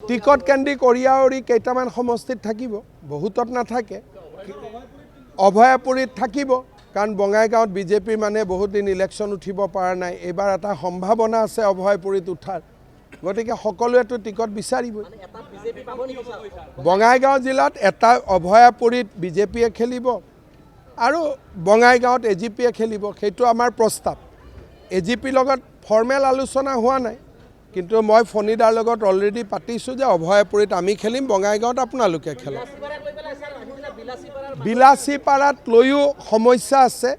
Ticket কেন্দ্ৰি কৰিয়াউৰি কেইটামান সমষ্টিত থাকিব, বহুতত নাথাকে। অভয়াপুৰীত থাকিব, কাৰণ বঙাইগাঁৱত বিজেপিৰ মানে বহুত দিন ইলেকশ্যন উঠিব পৰা নাই। এইবাৰ এটা সম্ভাৱনা আছে অভয়াপুৰীত উঠাৰ, গতিকে সকলোৱেতো টিকট বিচাৰিব। বঙাইগাঁও জিলাত এটা অভয়াপুৰীত বিজেপিয়ে খেলিব আৰু বঙাইগাঁৱত এজিপিয়ে খেলিব, সেইটো আমাৰ প্ৰস্তাৱ। এজিপিৰ লগত ফৰ্মেল আলোচনা হোৱা নাই, কিন্তু মই ফণিদাৰ লগত অলৰেডি পাতিছোঁ যে অভয়াপুৰীত আমি খেলিম, বঙাইগাঁৱত আপোনালোকে খেলক। বিলাসীপাৰাত লৈও সমস্যা আছে,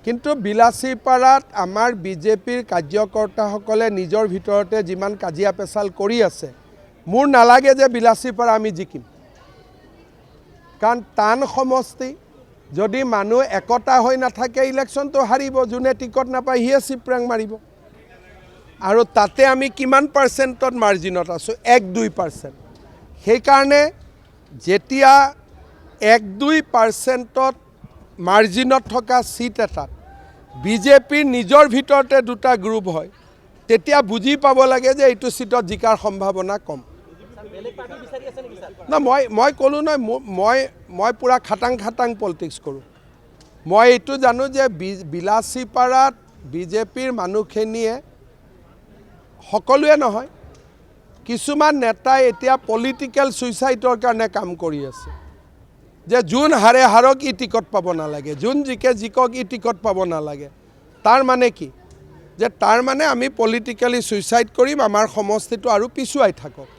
কিন্তু বিলাসীপাৰাত আমাৰ বিজেপিৰ কাৰ্যকৰ্তাসকলে নিজৰ ভিতৰতে যিমান কাজিয়া পেচাল কৰি আছে, মোৰ নালাগে যে বিলাসীপাৰা আমি জিকিম, কাৰণ টান সমষ্টি। যদি মানুহ একতা হৈ নাথাকে ইলেকশ্যনটো হাৰিব, যোনে টিকট নাপায় সিয়ে চিপৰেং মাৰিব। আৰু তাতে আমি কিমান পাৰ্চেণ্টত মাৰ্জিনত আছোঁ? 1-2%। সেইকাৰণে যেতিয়া 1-2% মাৰ্জিনত থকা চিট এটাত বিজেপিৰ নিজৰ ভিতৰতে দুটা গ্ৰুপ হয়, তেতিয়া বুজি পাব লাগে যে এইটো চিটত জিকাৰ সম্ভাৱনা কম। না মই ক'লোঁ নহয়, মই পূৰা খাটাং পলিটিক্স কৰোঁ। মই এইটো জানো যে বিলাসীপাৰাত বিজেপিৰ মানুহখিনিয়ে, সকলোৱে নহয়, কিছুমান নেতাই এতিয়া পলিটিকেল ছুইচাইডৰ কাৰণে কাম কৰি আছে, যে যোন হাৰে হাৰক ই টিকট পাব নালাগে, যোন জিকে জিকক ই টিকট পাব নালাগে। তাৰ মানে কি? যে তাৰ মানে আমি পলিটিকেলি ছুইচাইড কৰিম, আমাৰ সমষ্টিটো আৰু পিছুৱাই থাকক।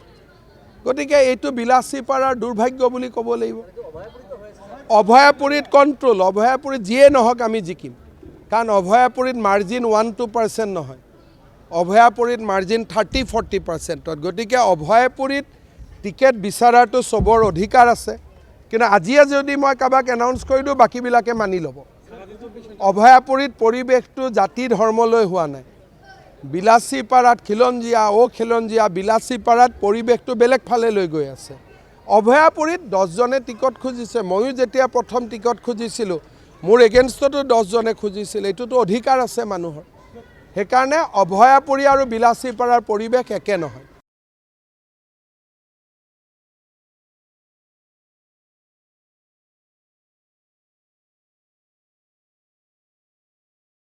গতিকে এইটো বিলাসীপাৰাৰ দুৰ্ভাগ্য বুলি ক'ব লাগিব। অভয়াপুৰীত কণ্ট্ৰল, অভয়াপুৰীত যিয়ে নহওক আমি জিকিম, কাৰণ অভয়াপুৰীত মাৰ্জিন 1-2% নহয়, অভয়াপুৰীত মাৰ্জিন 30-40%। গতিকে অভয়াপুৰীত টিকেট বিচৰাটো চবৰ অধিকাৰ আছে, কিন্তু আজিয়ে যদি মই কাৰোবাক এনাউন্স কৰি দিওঁ বাকীবিলাকে মানি ল'ব। অভয়াপুৰীত পৰিৱেশটো জাতি ধৰ্মলৈ হোৱা নাই। বিলাসীপাৰাত খিলঞ্জীয়া বিলাসীপাৰাত পৰিৱেশটো বেলেগ ফালে লৈ গৈ আছে। অভয়াপুৰীত 10জনে টিকট খুজিছে, ময়ো যেতিয়া প্ৰথম টিকট খুজিছিলোঁ মোৰ এগেইনষ্টতো 10জনে খুজিছিল, এইটোতো অধিকাৰ আছে মানুহৰ। সেইকাৰণে অভয়াপুৰী আৰু বিলাসীপাৰাৰ পৰিৱেশ একে নহয়।